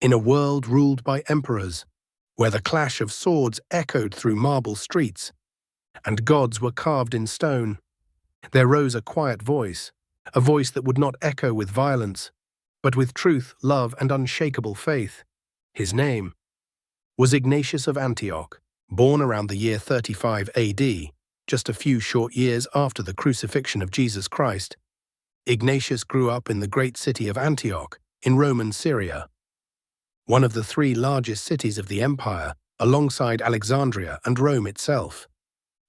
In a world ruled by emperors, where the clash of swords echoed through marble streets, and gods were carved in stone, there rose a quiet voice, a voice that would not echo with violence, but with truth, love, and unshakable faith. His name was Ignatius of Antioch, born around the year 35 AD, just a few short years after the crucifixion of Jesus Christ. Ignatius grew up in the great city of Antioch, in Roman Syria, one of the three largest cities of the empire, alongside Alexandria and Rome itself.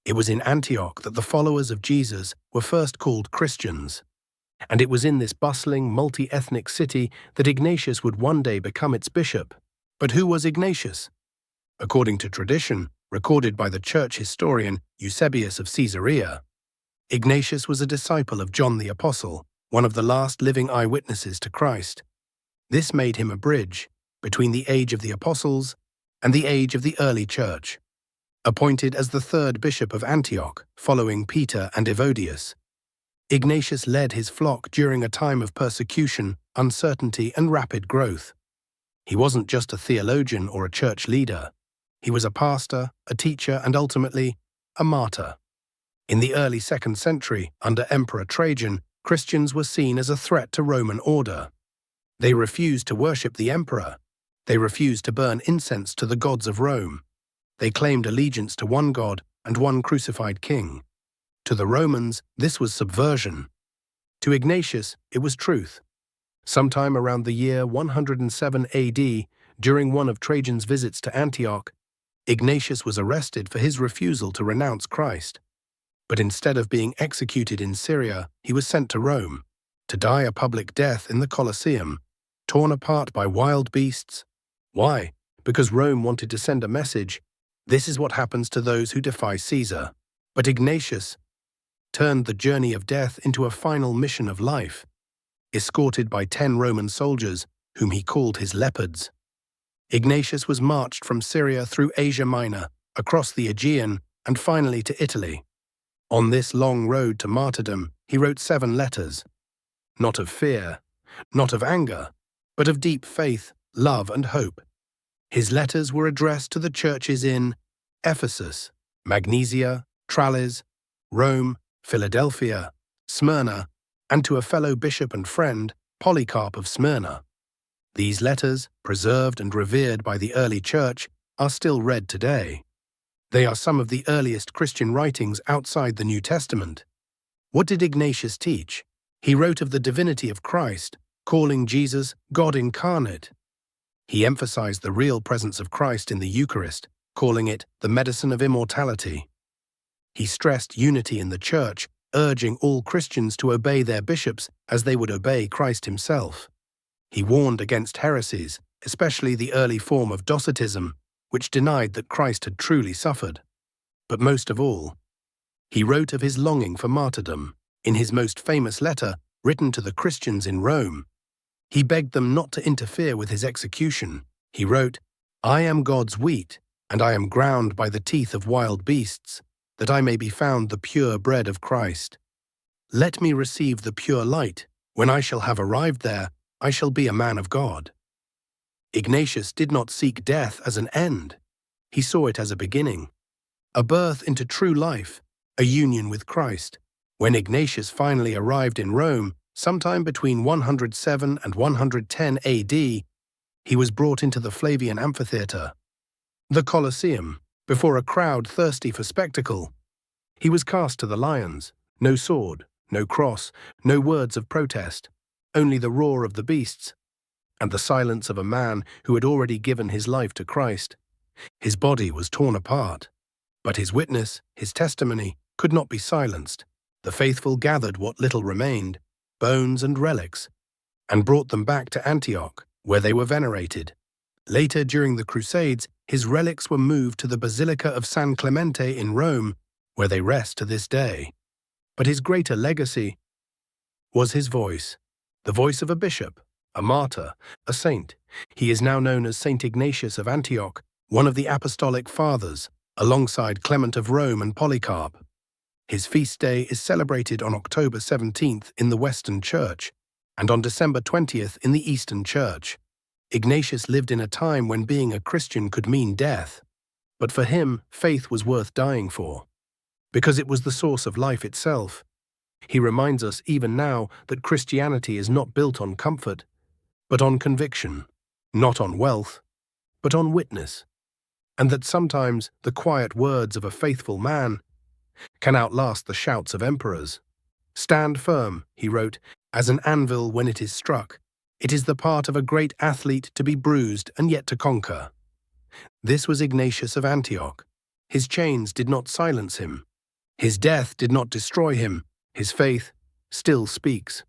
It was in Antioch that the followers of Jesus were first called Christians, and it was in this bustling, multi-ethnic city that Ignatius would one day become its bishop. But who was Ignatius? According to tradition, recorded by the church historian Eusebius of Caesarea, Ignatius was a disciple of John the Apostle, one of the last living eyewitnesses to Christ. This made him a bridge between the age of the apostles and the age of the early church. Appointed as the third bishop of Antioch, following Peter and Evodius, Ignatius led his flock during a time of persecution, uncertainty, and rapid growth. He wasn't just a theologian or a church leader. He was a pastor, a teacher, and ultimately, a martyr. In the early 2nd century, under Emperor Trajan, Christians were seen as a threat to Roman order. They refused to worship the emperor. They refused to burn incense to the gods of Rome. They claimed allegiance to one God and one crucified king. To the Romans, this was subversion. To Ignatius, it was truth. Sometime around the year 107 AD, during one of Trajan's visits to Antioch, Ignatius was arrested for his refusal to renounce Christ. But instead of being executed in Syria, he was sent to Rome, to die a public death in the Colosseum, torn apart by wild beasts. Why? Because Rome wanted to send a message: this is what happens to those who defy Caesar. But Ignatius turned the journey of death into a final mission of life, escorted by 10 Roman soldiers, whom he called his leopards. Ignatius was marched from Syria through Asia Minor, across the Aegean, and finally to Italy. On this long road to martyrdom, he wrote 7 letters, not of fear, not of anger, but of deep faith, love, and hope. His letters were addressed to the churches in Ephesus, Magnesia, Tralles, Rome, Philadelphia, Smyrna, and to a fellow bishop and friend, Polycarp of Smyrna. These letters, preserved and revered by the early church, are still read today. They are some of the earliest Christian writings outside the New Testament. What did Ignatius teach? He wrote of the divinity of Christ, calling Jesus God incarnate. He emphasized the real presence of Christ in the Eucharist, calling it the medicine of immortality. He stressed unity in the church, urging all Christians to obey their bishops as they would obey Christ himself. He warned against heresies, especially the early form of Docetism, which denied that Christ had truly suffered. But most of all, he wrote of his longing for martyrdom. In his most famous letter, written to the Christians in Rome, he begged them not to interfere with his execution. He wrote, "I am God's wheat, and I am ground by the teeth of wild beasts, that I may be found the pure bread of Christ. Let me receive the pure light. When I shall have arrived there, I shall be a man of God." Ignatius did not seek death as an end. He saw it as a beginning, a birth into true life, a union with Christ. When Ignatius finally arrived in Rome, sometime between 107 and 110 AD, he was brought into the Flavian amphitheater, the Colosseum, before a crowd thirsty for spectacle. He was cast to the lions. No sword, no cross, no words of protest, only the roar of the beasts and the silence of a man who had already given his life to Christ. His body was torn apart, but his witness, his testimony, could not be silenced. The faithful gathered what little remained, bones and relics, and brought them back to Antioch, where they were venerated. Later, during the Crusades, his relics were moved to the Basilica of San Clemente in Rome, where they rest to this day. But his greater legacy was his voice, the voice of a bishop, a martyr, a saint. He is now known as Saint Ignatius of Antioch, one of the Apostolic Fathers, alongside Clement of Rome and Polycarp. His feast day is celebrated on October 17th in the Western Church and on December 20th in the Eastern Church. Ignatius lived in a time when being a Christian could mean death, but for him, faith was worth dying for, because it was the source of life itself. He reminds us even now that Christianity is not built on comfort, but on conviction, not on wealth, but on witness, and that sometimes the quiet words of a faithful man can outlast the shouts of emperors. "Stand firm," he wrote, "as an anvil when it is struck. It is the part of a great athlete to be bruised and yet to conquer." This was Ignatius of Antioch. His chains did not silence him. His death did not destroy him. His faith still speaks.